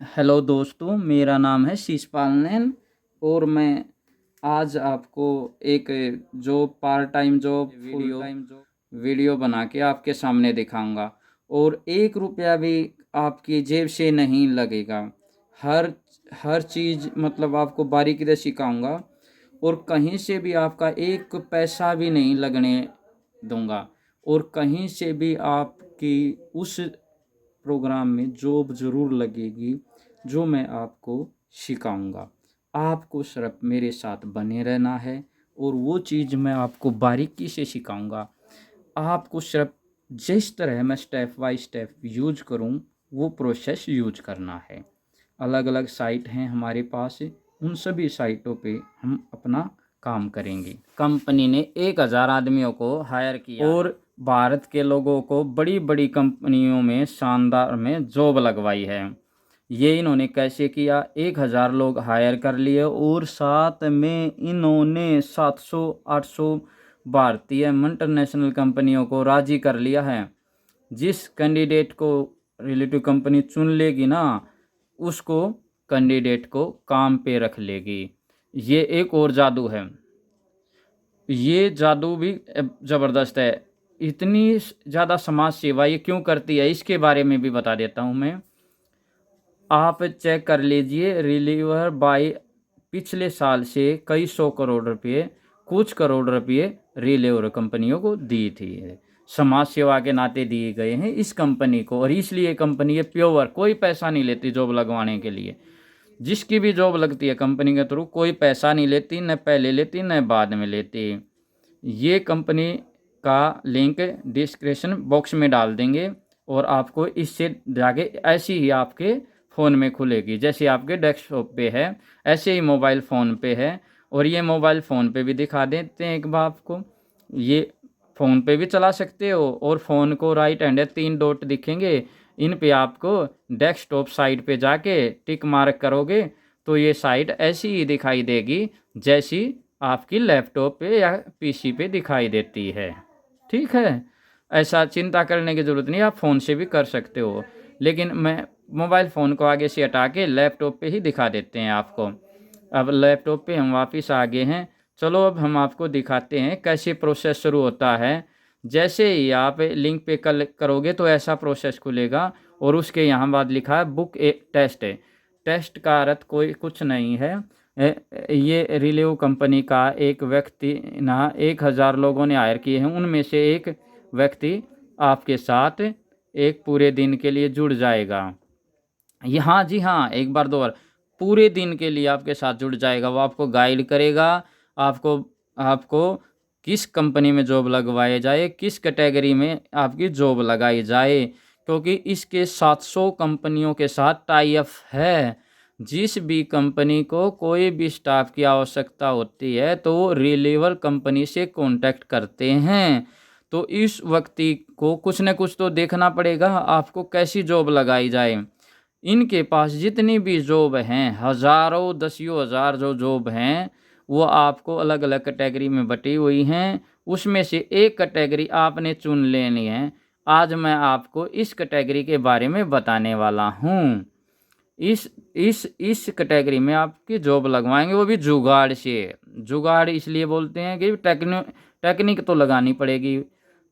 Hello दोस्तों, मेरा नाम है शीशपाल नैन और मैं आज आपको एक job part time job video बना के आपके सामने दिखाऊंगा और 1 रुपया भी आपकी जेब से नहीं लगेगा। हर हर चीज़ मतलब आपको बारीकी से सिखाऊंगा और कहीं से भी आपका 1 पैसा भी नहीं लगने दूंगा और कहीं से भी आपकी उस प्रोग्राम में जॉब ज़रूर लगेगी जो मैं आपको सिखाऊंगा। आपको सिर्फ मेरे साथ बने रहना है और वो चीज़ मैं आपको बारीकी से सिखाऊंगा। आपको सिर्फ जिस तरह मैं स्टेप बाय स्टेप यूज करूं वो प्रोसेस यूज करना है। अलग अलग साइट हैं हमारे पास, उन सभी साइटों पे हम अपना काम करेंगे। कंपनी ने 1,000 आदमियों को हायर किया और भारत के लोगों को बड़ी बड़ी कंपनियों में शानदार में जॉब लगवाई है। ये इन्होंने कैसे किया? 1,000 लोग हायर कर लिए और साथ में इन्होंने 700-800 भारतीय मल्टीनेशनल कंपनियों को राजी कर लिया है। जिस कैंडिडेट को रिलेटिव कंपनी चुन लेगी ना, उसको कैंडिडेट को काम पे रख लेगी। ये एक और जादू है। ये जादू भी ज़बरदस्त है। इतनी ज़्यादा समाज सेवा ये क्यों करती है इसके बारे में भी बता देता हूँ मैं। आप चेक कर लीजिए, रिलीवर बाय पिछले साल से कई 100 करोड़ रुपये, कुछ करोड़ रुपये रिलीवर कंपनियों को दी थी। समाज सेवा के नाते दिए गए हैं इस कंपनी को और इसलिए कंपनी प्योर कोई पैसा नहीं लेती जॉब लगवाने के लिए। जिसकी भी जॉब लगती है कंपनी के थ्रू कोई पैसा नहीं लेती, न पहले लेती न बाद में लेती। ये कंपनी का लिंक डिस्क्रिप्शन बॉक्स में डाल देंगे और आपको इससे जाके ऐसी ही आपके फ़ोन में खुलेगी। जैसे आपके डेस्कटॉप पे है ऐसे ही मोबाइल फ़ोन पे है। और ये मोबाइल फ़ोन पे भी दिखा देते हैं एक बार आपको। ये फ़ोन पे भी चला सकते हो और फ़ोन को राइट हैंड 3 डॉट दिखेंगे, इन पे आपको डेस्कटॉप साइट पे जाके टिक मार्क करोगे तो ये साइट ऐसी ही दिखाई देगी जैसी आपकी लैपटॉप पे या पीसी पे दिखाई देती है। ठीक है, ऐसा चिंता करने की ज़रूरत नहीं, आप फ़ोन से भी कर सकते हो। लेकिन मैं मोबाइल फ़ोन को आगे से हटा के लैपटॉप पे ही दिखा देते हैं आपको। अब लैपटॉप पे हम वापस आ गए हैं। चलो अब हम आपको दिखाते हैं कैसे प्रोसेस शुरू होता है। जैसे ही आप लिंक पे क्लिक करोगे तो ऐसा प्रोसेस खुलेगा और उसके यहाँ बाद लिखा है बुक ए टेस्ट। टेस्ट का अर्थ कोई कुछ नहीं है। ये रिलीव कंपनी का एक व्यक्ति ना 1,000 लोगों ने हायर किए हैं, उनमें से एक व्यक्ति आपके साथ एक पूरे दिन के लिए जुड़ जाएगा। ये हाँ जी हाँ, एक बार दो बार पूरे दिन के लिए आपके साथ जुड़ जाएगा। वो आपको गाइड करेगा, आपको आपको किस कंपनी में जॉब लगवाई जाए, किस कैटेगरी में आपकी जॉब लगाई जाए, क्योंकि इसके 700 कंपनियों के साथ टाई अप है। जिस भी कंपनी को कोई भी स्टाफ की आवश्यकता होती है तो वो रिलीवर कंपनी से कांटेक्ट करते हैं। तो इस व्यक्ति को कुछ न कुछ तो देखना पड़ेगा आपको कैसी जॉब लगाई जाए। इनके पास जितनी भी जॉब हैं, हज़ारों दसियों हज़ार जो जॉब हैं, वो आपको अलग अलग कैटेगरी में बटी हुई हैं। उसमें से एक कैटेगरी आपने चुन लेनी है। आज मैं आपको इस कैटेगरी के बारे में बताने वाला हूँ। इस कैटेगरी में आपकी जॉब लगवाएंगे, वो भी जुगाड़ से। जुगाड़ इसलिए बोलते हैं कि टेक्निक तो लगानी पड़ेगी।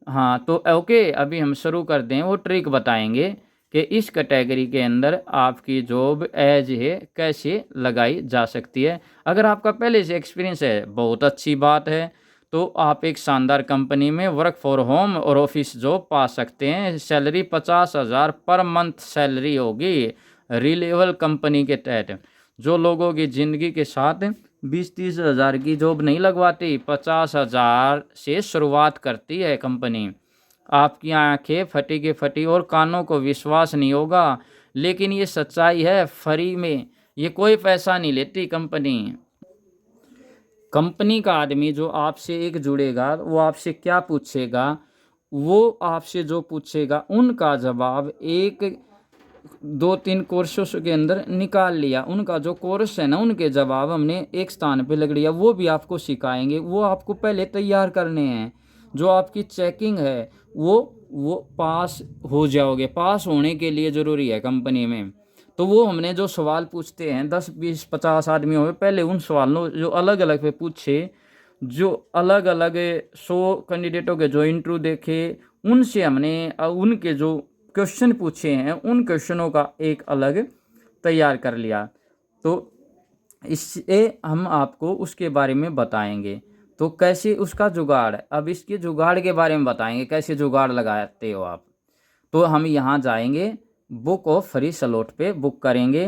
हाँ तो ओके, अभी हम शुरू कर दें, वो ट्रिक बताएंगे कि इस कैटेगरी के अंदर आपकी जॉब एज है कैसे लगाई जा सकती है। अगर आपका पहले से एक्सपीरियंस है बहुत अच्छी बात है, तो आप एक शानदार कंपनी में वर्क फॉर होम और ऑफिस जॉब पा सकते हैं। सैलरी 50,000 पर मंथ सैलरी होगी रिलेवल कंपनी के तहत। जो लोगों की ज़िंदगी के साथ 20-30 हज़ार की जॉब नहीं लगवाती, 50,000 से शुरुआत करती है कंपनी। आपकी आंखें फटी की फटी और कानों को विश्वास नहीं होगा, लेकिन ये सच्चाई है। फ्री में ये कोई पैसा नहीं लेती कंपनी। कंपनी का आदमी जो आपसे एक जुड़ेगा वो आपसे क्या पूछेगा? वो आपसे जो पूछेगा उनका जवाब एक 2-3 कोर्सों के अंदर निकाल लिया। उनका जो कोर्स है ना, उनके जवाब हमने एक स्थान पे लग लिया, वो भी आपको सिखाएंगे। वो आपको पहले तैयार करने हैं। जो आपकी चेकिंग है वो पास हो जाओगे। पास होने के लिए ज़रूरी है कंपनी में। तो वो हमने जो सवाल पूछते हैं 10 20 50 आदमियों में, पहले उन सवालों जो अलग अलग पे पूछे, जो अलग अलग 100 कैंडिडेटों के जो इंटरव्यू देखे, उनसे हमने उनके जो क्वेश्चन पूछे हैं उन क्वेश्चनों का एक अलग तैयार कर लिया। तो इससे हम आपको उसके बारे में बताएंगे। तो कैसे उसका जुगाड़, अब इसके जुगाड़ के बारे में बताएंगे, कैसे जुगाड़ लगाते हो आप। तो हम यहाँ जाएंगे, बुक ऑफ फ्री स्लॉट पे बुक करेंगे।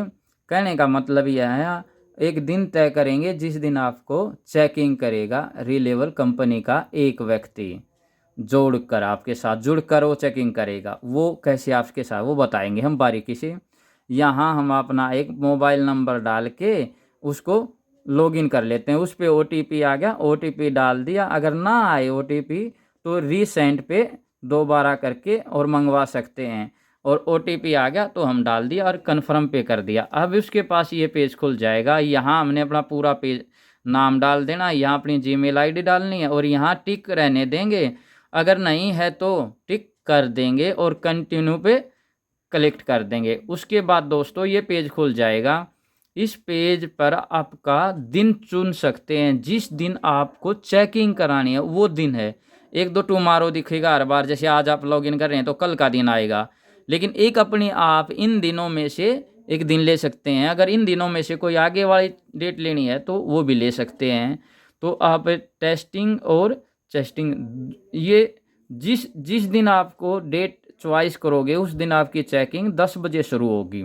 कहने का मतलब यह है, एक दिन तय करेंगे जिस दिन आपको चेकिंग करेगा रिलेवल कंपनी का एक व्यक्ति जोड़कर, आपके साथ जुड़कर वो चेकिंग करेगा। वो कैसे आपके साथ, वो बताएंगे हम बारीकी से। यहाँ हम अपना एक मोबाइल नंबर डाल के उसको लॉगिन कर लेते हैं। उस पर OTP आ गया, OTP डाल दिया। अगर ना आए OTP तो रीसेंड पे दोबारा करके और मंगवा सकते हैं। और OTP आ गया तो हम डाल दिया और कन्फर्म पे कर दिया। अब उसके पास ये पेज खुल जाएगा। यहाँ हमने अपना पूरा पेज नाम डाल देना, यहाँ अपनी जीमेल आईडी डालनी है और यहाँ टिक रहने देंगे। अगर नहीं है तो टिक कर देंगे और कंटिन्यू पे कलेक्ट कर देंगे। उसके बाद दोस्तों ये पेज खुल जाएगा। इस पेज पर आपका दिन चुन सकते हैं, जिस दिन आपको चेकिंग करानी है वो दिन है। एक दो टुमारो दिखेगा हर बार, जैसे आज आप लॉगिन कर रहे हैं तो कल का दिन आएगा। लेकिन एक अपनी आप इन दिनों में से एक दिन ले सकते हैं। अगर इन दिनों में से कोई आगे वाली डेट लेनी है तो वो भी ले सकते हैं। तो आप टेस्टिंग और चेस्टिंग, ये जिस जिस दिन आपको डेट चॉइस करोगे उस दिन आपकी चेकिंग 10 बजे शुरू होगी।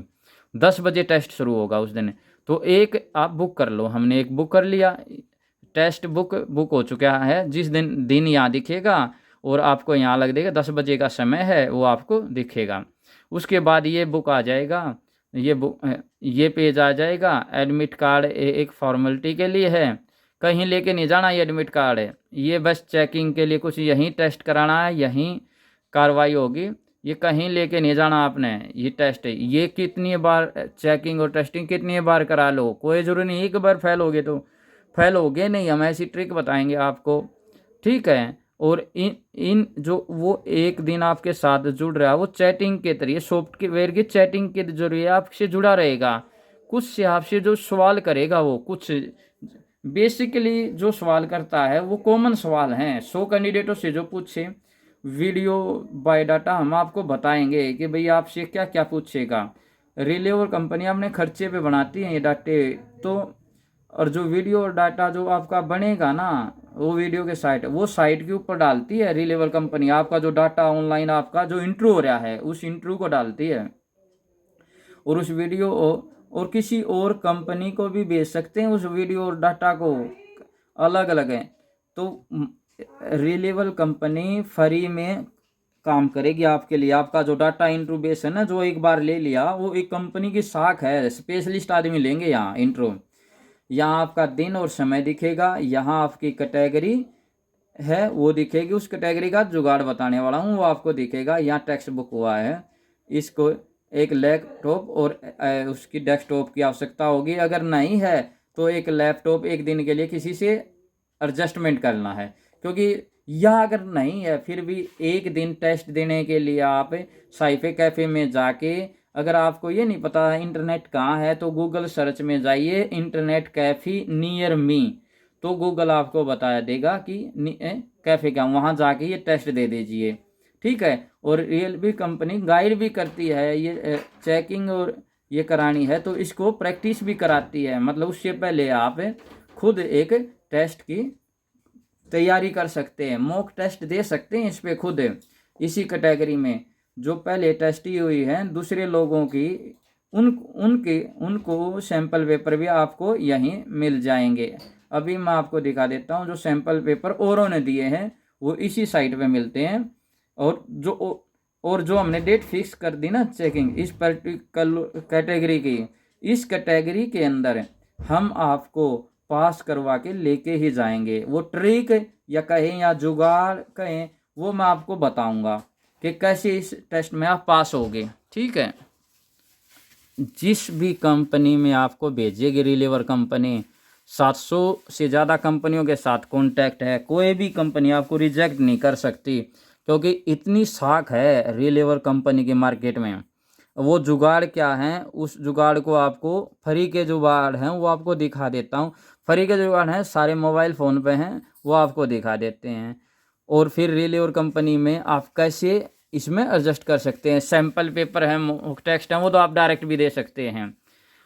10 बजे टेस्ट शुरू होगा उस दिन। तो एक आप बुक कर लो। हमने एक बुक कर लिया, टेस्ट बुक हो चुका है। जिस दिन यहाँ दिखेगा और आपको यहाँ लग देगा 10 बजे का समय है, वो आपको दिखेगा। उसके बाद ये बुक आ जाएगा, ये पेज आ जाएगा। एडमिट कार्ड एक फॉर्मेलिटी के लिए है, कहीं लेके नहीं जाना। ये एडमिट कार्ड है, ये बस चेकिंग के लिए, कुछ यहीं टेस्ट कराना है, यहीं कार्रवाई होगी। ये कहीं लेके नहीं जाना आपने। ये टेस्ट है, ये कितनी बार चेकिंग और टेस्टिंग कितनी बार करा लो, कोई ज़रूरी नहीं एक बार फेल हो गए तो फेल हो गए नहीं। हम ऐसी ट्रिक बताएंगे आपको, ठीक है। और इन जो वो एक दिन आपके साथ जुड़ रहा है वो चैटिंग के जरिए, सॉफ्टवेयर की चैटिंग के जरिए आपसे जुड़ा रहेगा। कुछ से आपसे जो सवाल करेगा, वो कुछ बेसिकली जो सवाल करता है वो कॉमन सवाल हैं। 100 कैंडिडेटों से जो पूछे, वीडियो बायोडाटा हम आपको बताएंगे कि भाई आपसे क्या क्या पूछेगा। रिले और कंपनी अपने खर्चे पे बनाती हैं ये डाटे। तो और जो वीडियो और डाटा जो आपका बनेगा ना, वो वीडियो के साइट, वो साइट के ऊपर डालती है रिलेवल कंपनी। आपका जो डाटा ऑनलाइन आपका जो इंटरव्यू हो रहा है उस इंटरव्यू को डालती है। और उस वीडियो और किसी और कंपनी को भी भेज सकते हैं उस वीडियो और डाटा को, अलग अलग है। तो रिलेवल कंपनी फ्री में काम करेगी आपके लिए। आपका जो डाटा इंटरव्यू बेस है ना, जो एक बार ले लिया, वो एक कंपनी की शाख है, स्पेशलिस्ट आदमी लेंगे यहाँ इंटरव्यू। यहाँ आपका दिन और समय दिखेगा, यहाँ आपकी कैटेगरी है वो दिखेगी, उस कैटेगरी का जुगाड़ बताने वाला हूँ वो आपको दिखेगा। यहाँ टेक्स्ट बुक हुआ है, इसको एक लैपटॉप और उसकी डेस्कटॉप की आवश्यकता होगी। अगर नहीं है तो एक लैपटॉप एक दिन के लिए किसी से एडजस्टमेंट करना है, क्योंकि यह अगर नहीं है फिर भी एक दिन टेस्ट देने के लिए आप साइफे कैफ़े में जाके, अगर आपको ये नहीं पता इंटरनेट कहाँ है तो गूगल सर्च में जाइए इंटरनेट कैफ़े नियर मी, तो गूगल आपको बता देगा कि कैफ़े क्या, वहाँ जाके ये टेस्ट दे दीजिए, ठीक है। और रियलमी कंपनी गाइड भी करती है, ये चेकिंग और ये करानी है तो इसको प्रैक्टिस भी कराती है। मतलब उससे पहले आप खुद एक टेस्ट की तैयारी कर सकते हैं, मॉक टेस्ट दे सकते हैं इस पर खुद। इसी कैटेगरी में जो पहले टेस्ट ही हुई है दूसरे लोगों की, उनको सैंपल पेपर भी आपको यहीं मिल जाएंगे। अभी मैं आपको दिखा देता हूँ, जो सैंपल पेपर औरों ने दिए हैं वो इसी साइट पे मिलते हैं। और जो हमने डेट फिक्स कर दी ना चेकिंग इस पर्टिकुलर कैटेगरी की, इस कैटेगरी के अंदर हम आपको पास करवा के लेके ही जाएंगे। वो ट्रिक या कहें या जुगाड़ कहें, वो मैं आपको बताऊंगा कि कैसे इस टेस्ट में आप पास होगे, ठीक है। जिस भी कंपनी में आपको भेजेगी रिलेवर कंपनी, 700 से ज़्यादा कंपनियों के साथ कॉन्टैक्ट है, कोई भी कंपनी आपको रिजेक्ट नहीं कर सकती, क्योंकि इतनी शाख है रिलेवर कंपनी के मार्केट में। वो जुगाड़ क्या है, उस जुगाड़ को आपको फ्री के जुगाड़ हैं वो आपको दिखा देता हूँ। फ्री के जुगाड़ हैं सारे मोबाइल फ़ोन पे हैं, वो आपको दिखा देते हैं। और फिर रिलीवर कंपनी में आप कैसे इसमें एडजस्ट कर सकते हैं। सैम्पल पेपर है, मॉक टेस्ट है, वो तो आप डायरेक्ट भी दे सकते हैं,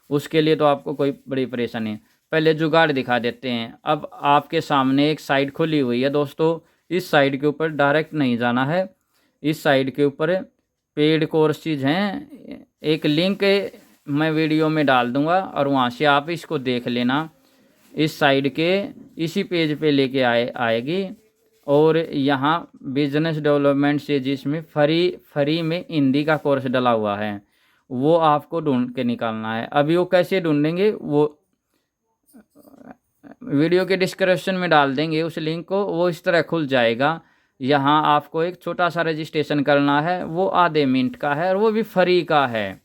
उसके लिए तो आपको कोई बड़ी परेशानी नहीं। पहले जुगाड़ दिखा देते हैं। अब आपके सामने एक साइट खुली हुई है दोस्तों, इस साइट के ऊपर डायरेक्ट नहीं जाना है। इस साइट के ऊपर पेड कोर्सेज हैं, एक लिंक मैं वीडियो में डाल दूंगा और वहाँ से आप इसको देख लेना। इस साइट के इसी पेज पे लेके आएगी। और यहाँ बिजनेस डेवलपमेंट से जिसमें फ्री में हिंदी का कोर्स डला हुआ है, वो आपको ढूंढ के निकालना है। अभी वो कैसे ढूंढेंगे वो वीडियो के डिस्क्रिप्शन में डाल देंगे उस लिंक को, वो इस तरह खुल जाएगा। यहाँ आपको एक छोटा सा रजिस्ट्रेशन करना है, वो आधे मिनट का है और वो भी फ्री का है।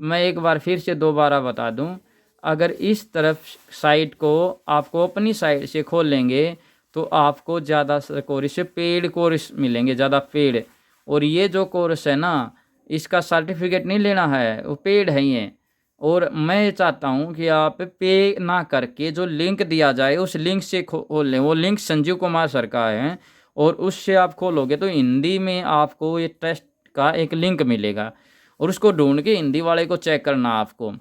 मैं एक बार फिर से दोबारा बता दूं, अगर इस तरफ साइट को आपको अपनी साइट से खोल लेंगे तो आपको ज़्यादा कोर्स से पेड कोर्स मिलेंगे, ज़्यादा पेड। और ये जो कोर्स है ना, इसका सर्टिफिकेट नहीं लेना है, वो पेड है ये। और मैं चाहता हूँ कि आप पे ना करके जो लिंक दिया जाए उस लिंक से खोल लें। वो लिंक संजीव कुमार सर का है और उससे आप खोलोगे तो हिंदी में आपको ये टेस्ट का एक लिंक मिलेगा और उसको ढूंढ के हिंदी वाले को चेक करना आपको,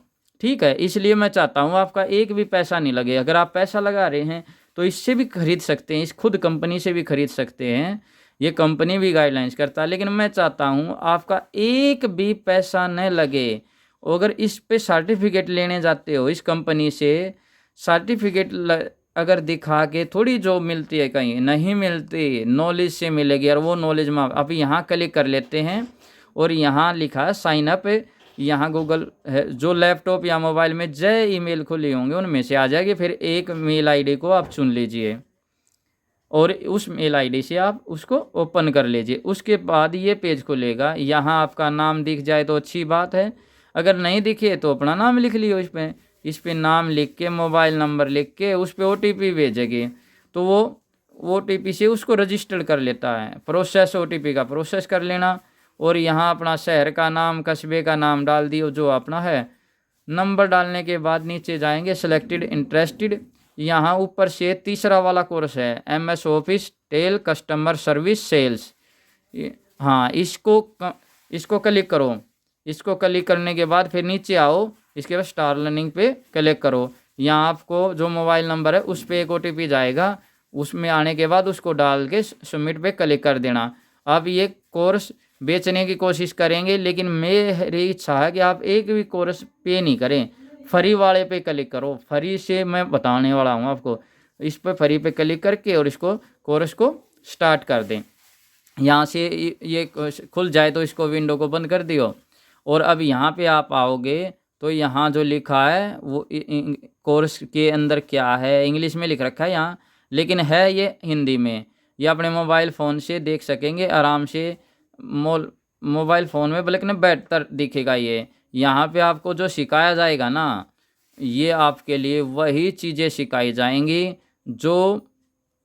ठीक है। इसलिए मैं चाहता हूँ आपका एक भी पैसा नहीं लगे। अगर आप पैसा लगा रहे हैं तो इससे भी खरीद सकते हैं, इस खुद कंपनी से भी खरीद सकते हैं, ये कंपनी भी गाइडलाइंस करता है। लेकिन मैं चाहता हूँ आपका एक भी पैसा न लगे। अगर इस पे सर्टिफिकेट लेने जाते हो इस कंपनी से, सर्टिफिकेट अगर दिखा के थोड़ी जॉब मिलती है, कहीं नहीं मिलती, नॉलेज से मिलेगी। और वो नॉलेज में आप यहाँ क्लिक कर लेते हैं और यहाँ लिखा है साइन अप, यहाँ गूगल है, जो लैपटॉप या मोबाइल में जय ईमेल खुली होंगे उनमें से आ जाएगी। फिर एक मेल आईडी को आप चुन लीजिए और उस मेल आईडी से आप उसको ओपन कर लीजिए। उसके बाद ये पेज खुलेगा, यहाँ आपका नाम दिख जाए तो अच्छी बात है, अगर नहीं दिखे तो अपना नाम लिख लियो। इस पे नाम लिख के मोबाइल नंबर लिख के उस पर OTP भेजेगी तो वो OTP से उसको रजिस्टर कर लेता है। प्रोसेस OTP का प्रोसेस कर लेना और यहाँ अपना शहर का नाम, कस्बे का नाम डाल दियो जो अपना है। नंबर डालने के बाद नीचे जाएंगे सेलेक्टेड इंटरेस्टेड, यहाँ ऊपर से तीसरा वाला कोर्स है MS office Tally customer service sales. हाँ, इसको क्लिक करो। इसको क्लिक करने के बाद फिर नीचे आओ, इसके बाद स्टार लर्निंग पे क्लिक करो। यहाँ आपको जो मोबाइल नंबर है उस पर एक OTP जाएगा, उसमें आने के बाद उसको डाल के सबमिट पे क्लिक कर देना। अब ये कोर्स बेचने की कोशिश करेंगे, लेकिन मेरी इच्छा है कि आप एक भी कोर्स पे नहीं करें, फ्री वाले पे क्लिक करो। फ्री से मैं बताने वाला हूँ आपको, इस पर फ्री पे क्लिक करके और इसको कोर्स को स्टार्ट कर दें। यहाँ से ये खुल जाए तो इसको विंडो को बंद कर दियो। और अब यहाँ पे आप आओगे तो यहाँ जो लिखा है वो कोर्स के अंदर क्या है, इंग्लिश में लिख रखा है यहाँ, लेकिन है ये हिंदी में। ये अपने मोबाइल फ़ोन से देख सकेंगे आराम से। मोबाइल फ़ोन में बल्कि बेहतर दिखेगा ये। यहाँ पे आपको जो सिखाया जाएगा ना, ये आपके लिए वही चीज़ें सिखाई जाएंगी जो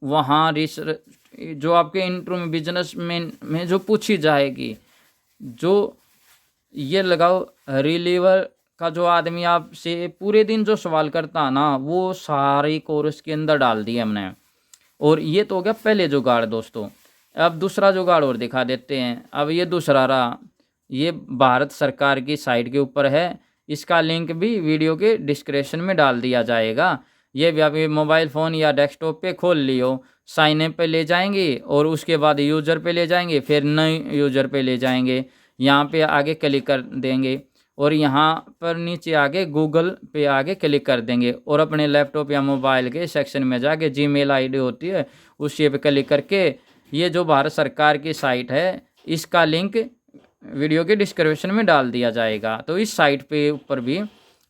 वहाँ रिसर्च जो आपके इंटरव्यू में बिजनेस में जो पूछी जाएगी। जो ये लगाओ रिलीवर का जो आदमी आपसे पूरे दिन जो सवाल करता है ना, वो सारी कोर्स के अंदर डाल दिए हमने। और ये तो हो गया पहले जुगाड़ दोस्तों। अब दूसरा जुगाड़ और दिखा देते हैं। अब ये दूसरा रहा, ये भारत सरकार की साइट के ऊपर है, इसका लिंक भी वीडियो के डिस्क्रिप्शन में डाल दिया जाएगा। ये भी आप मोबाइल फ़ोन या डेस्कटॉप पे खोल लियो, साइन इन पे ले जाएंगे और उसके बाद यूज़र पे ले जाएंगे, फिर नए यूज़र पे ले जाएंगे। यहाँ पे आगे क्लिक कर देंगे और यहाँ पर नीचे आगे गूगल पे आगे क्लिक कर देंगे और अपने लैपटॉप या मोबाइल के सेक्शन में जाके जीमेल आईडी होती है उसी पे क्लिक करके ये जो भारत सरकार की साइट है इसका लिंक वीडियो के डिस्क्रिप्शन में डाल दिया जाएगा। तो इस साइट पे ऊपर भी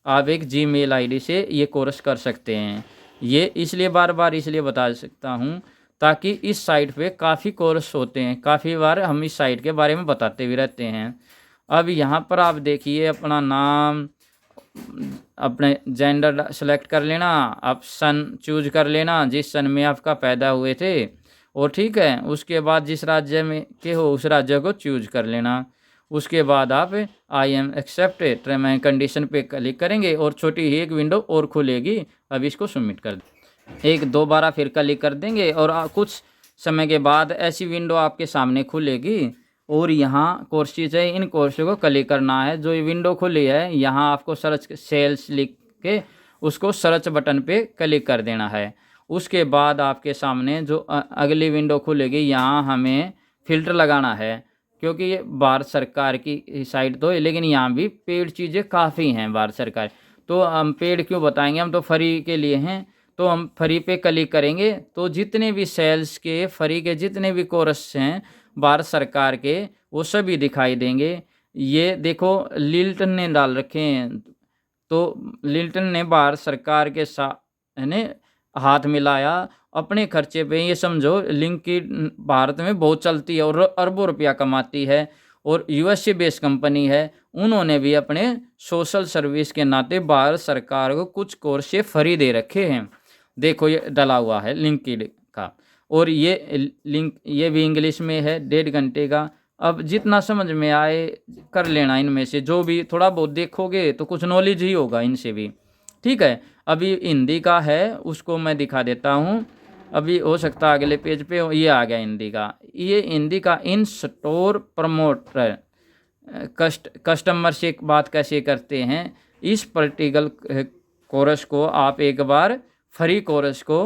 आप एक जीमेल आईडी से ये कोर्स कर सकते हैं। ये इसलिए बार बार इसलिए बता सकता हूँ ताकि इस साइट पे काफ़ी कोर्स होते हैं, काफ़ी बार हम इस साइट के बारे में बताते भी रहते हैं। अब यहाँ पर आप देखिए अपना नाम, अपने जेंडर सेलेक्ट कर लेना, आप सन चूज कर लेना जिस सन में आपका पैदा हुए थे, और ठीक है उसके बाद जिस राज्य में के हो उस राज्य को चूज कर लेना। उसके बाद आप I am accept term and condition पे क्लिक करेंगे और छोटी ही एक विंडो और खुलेगी। अब इसको सबमिट कर दें, एक दोबारा फिर क्लिक कर देंगे और कुछ समय के बाद ऐसी विंडो आपके सामने खुलेगी और यहाँ कोर्सेज है, इन कोर्सों को क्लिक करना है। जो ये विंडो खुली है यहाँ आपको सर्च सेल्स लिख के उसको सर्च बटन पे क्लिक कर देना है। उसके बाद आपके सामने जो अगली विंडो खुलेगी, यहाँ हमें फ़िल्टर लगाना है क्योंकि ये भारत सरकार की साइट तो है, लेकिन यहाँ भी पेड चीज़ें काफ़ी हैं भारत सरकार। तो हम पेड क्यों बताएंगे, हम तो फ्री के लिए हैं। तो हम फ्री पे क्लिक करेंगे तो जितने भी सेल्स के फ्री के जितने भी कोर्स हैं भारत सरकार के वो सभी दिखाई देंगे। ये देखो लिल्टन ने डाल रखे हैं, तो लिल्टन ने भारत सरकार के साथ ने हाथ मिलाया अपने खर्चे पे। ये समझो लिंक्डइन भारत में बहुत चलती है और अरबों रुपया कमाती है और यूएसए बेस्ड कंपनी है। उन्होंने भी अपने सोशल सर्विस के नाते भारत सरकार को कुछ कोर्स फ्री दे रखे हैं। देखो ये डला हुआ है लिंक्डइन का, और ये लिंक ये भी इंग्लिश में है, 1.5 घंटे का। अब जितना समझ में आए कर लेना, इनमें से जो भी थोड़ा बहुत देखोगे तो कुछ नॉलेज ही होगा इनसे भी। ठीक है, अभी हिंदी का है उसको मैं दिखा देता हूँ। अभी हो सकता है अगले पेज पे ये आ गया हिंदी का। ये हिंदी का इन स्टोर प्रमोटर कस्टमर से बात कैसे करते हैं, इस पर्टिकुलर कोर्स को आप एक बार फ्री कोर्स को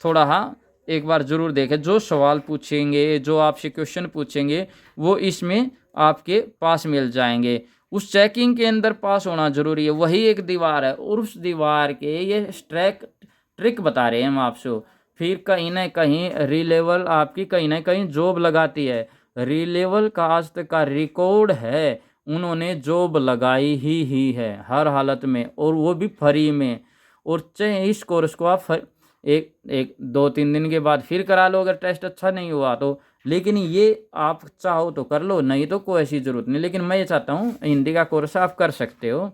थोड़ा एक बार ज़रूर देखें। जो सवाल पूछेंगे, जो आपसे क्वेश्चन पूछेंगे वो इसमें आपके पास मिल जाएंगे। उस चेकिंग के अंदर पास होना ज़रूरी है। वही एक दीवार है और उस दीवार के ये ट्रिक बता रहे हैं हम आपसे। फिर कहीं ना कहीं रीलेवल आपकी कहीं ना कहीं जॉब लगाती है। रीलेवल का आज तक का रिकॉर्ड है, उन्होंने जॉब लगाई ही है हर हालत में, और वो भी फ्री में। और चाहे इस कोर्स को आप एक 2-3 दिन के बाद फिर करा लो अगर टेस्ट अच्छा नहीं हुआ तो, लेकिन ये आप चाहो तो कर लो, नहीं तो कोई ऐसी ज़रूरत नहीं। लेकिन मैं ये चाहता हूँ हिंदी का कोर्स आप कर सकते हो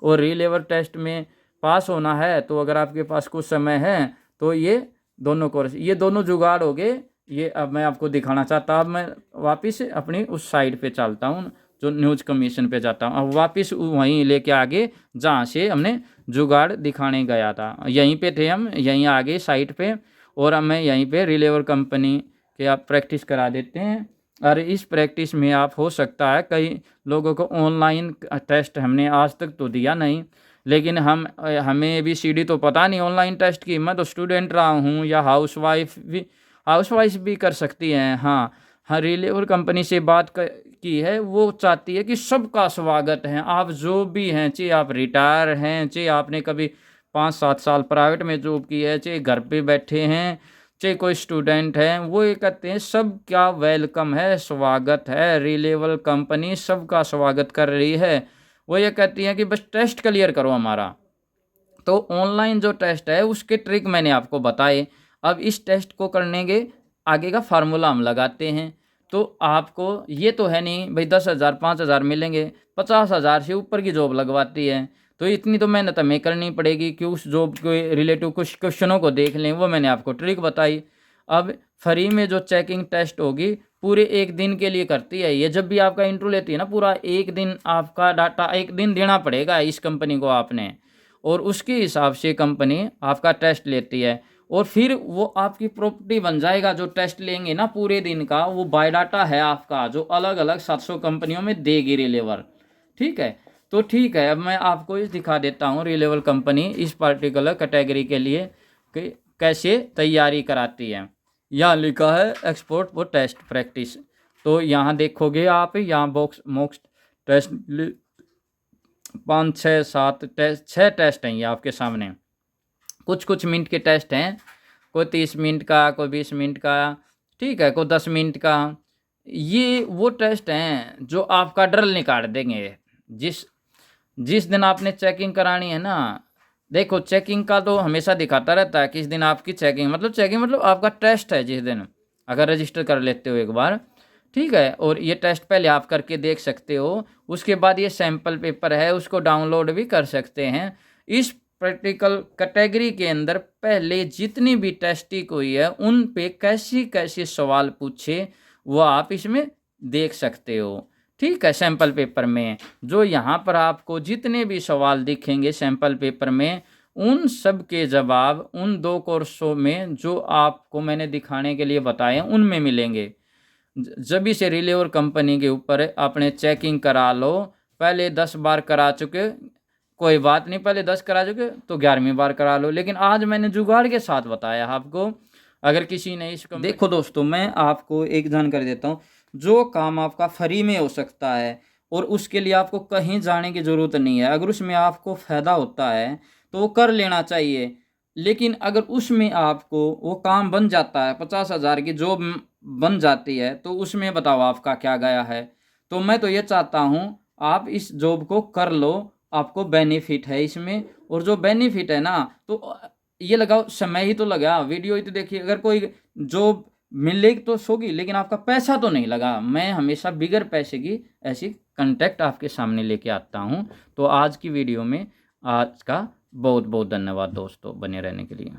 और री लेवल टेस्ट में पास होना है तो अगर आपके पास कुछ समय है तो ये दोनों कोर्स, ये दोनों जुगाड़ हो गए। ये अब मैं आपको दिखाना चाहता हूँ। अब मैं वापस अपनी उस साइड पे चलता हूँ जो न्यूज़ कमीशन पे जाता हूँ। अब वापस वहीं लेके आगे जहाँ से हमने जुगाड़ दिखाने गया था, यहीं पे थे हम, यहीं आगे साइट पे। और अब मैं यहीं पे रिलेवर कंपनी के आप प्रैक्टिस करा देते हैं। और इस प्रैक्टिस में आप हो सकता है कई लोगों को ऑनलाइन टेस्ट हमने आज तक तो दिया नहीं, लेकिन हमें ABCD तो पता नहीं ऑनलाइन टेस्ट की। मैं तो स्टूडेंट रहा हूँ या हाउसवाइफ भी कर सकती हैं। हाँ हाँ, रिलेवर कंपनी से बात की है, वो चाहती है कि सबका स्वागत है। आप जो भी हैं, चाहे आप रिटायर हैं, चाहे आपने कभी 5-7 साल प्राइवेट में जॉब की है, चाहे घर पे बैठे हैं, चाहे कोई स्टूडेंट है, वो ये कहते हैं सबका वेलकम है, स्वागत है। रिलेवल कंपनी सबका स्वागत कर रही है। वो ये कहती है कि बस टेस्ट क्लियर करो हमारा। तो ऑनलाइन जो टेस्ट है उसके ट्रिक मैंने आपको बताए। अब इस टेस्ट को करने के आगे का फार्मूला हम लगाते हैं। तो आपको ये तो है नहीं भाई 10,000 5,000 मिलेंगे, 50,000 से ऊपर की जॉब लगवाती है, तो इतनी तो मेहनत हमें करनी पड़ेगी कि उस जॉब के रिलेटिव कुछ क्वेश्चनों को देख लें। वो मैंने आपको ट्रिक बताई। अब फ्री में जो चेकिंग टेस्ट होगी पूरे 1 दिन के लिए करती है ये। जब भी आपका इंटरव्यू लेती है ना, पूरा 1 दिन आपका डाटा 1 दिन देना पड़ेगा इस कंपनी को आपने, और उसके हिसाब से कंपनी आपका टेस्ट लेती है। और फिर वो आपकी प्रॉपर्टी बन जाएगा। जो टेस्ट लेंगे ना पूरे दिन का, वो बायोडाटा है आपका जो अलग अलग 700 कंपनियों में देगी रिलेवर। ठीक है, तो ठीक है, अब मैं आपको इस दिखा देता हूँ रिलेवर कंपनी इस पर्टिकुलर कैटेगरी के लिए कि कैसे तैयारी कराती है। यहाँ लिखा है एक्सपोर्ट फॉर टेस्ट प्रैक्टिस। तो यहाँ देखोगे आप, यहाँ मॉक टेस्ट 5 6 7 टेस्ट 6 टेस्ट हैं ये आपके सामने। कुछ मिनट के टेस्ट हैं, कोई 30 मिनट का, कोई 20 मिनट का, ठीक है, कोई 10 मिनट का। ये वो टेस्ट हैं जो आपका डर निकाल देंगे। जिस दिन आपने चेकिंग करानी है ना, देखो चेकिंग का तो हमेशा दिखाता रहता है किस दिन आपकी चेकिंग मतलब आपका टेस्ट है जिस दिन, अगर रजिस्टर कर लेते हो एक बार, ठीक है। और ये टेस्ट पहले आप करके देख सकते हो। उसके बाद ये सैम्पल पेपर है, उसको डाउनलोड भी कर सकते हैं। इस प्रैक्टिकल कैटेगरी के अंदर पहले जितनी भी टेस्टिंग हुई है उन पे कैसे कैसे सवाल पूछे वो आप इसमें देख सकते हो। ठीक है। सैंपल पेपर में जो यहाँ पर आपको जितने भी सवाल दिखेंगे सैंपल पेपर में, उन सब के जवाब उन 2 कोर्सों में जो आपको मैंने दिखाने के लिए बताए उनमें मिलेंगे। जब से रिलेवर कंपनी के ऊपर अपने चेकिंग करा लो। पहले 10 बार करा चुके कोई बात नहीं, पहले 10 करा चुके तो 11वीं बार करा लो, लेकिन आज मैंने जुगाड़ के साथ बताया आपको। अगर किसी ने इस देखो दोस्तों, मैं आपको एक जानकारी देता हूँ। जो काम आपका फ्री में हो सकता है और उसके लिए आपको कहीं जाने की ज़रूरत नहीं है, अगर उसमें आपको फ़ायदा होता है तो वो कर लेना चाहिए। लेकिन अगर उसमें आपको वो काम बन जाता है, 50,000 की जॉब बन जाती है, तो उसमें बताओ आपका क्या गया है। तो मैं तो ये चाहता हूँ आप इस जॉब को कर लो, आपको बेनिफिट है इसमें। और जो बेनिफिट है ना, तो ये लगाओ, समय ही तो लगा, वीडियो ही तो देखिए। अगर कोई जॉब मिलेगी तो सोगी, लेकिन आपका पैसा तो नहीं लगा। मैं हमेशा बिगर पैसे की ऐसी कंटेंट आपके सामने लेके आता हूँ। तो आज की वीडियो में आज का बहुत बहुत धन्यवाद दोस्तों, बने रहने के लिए।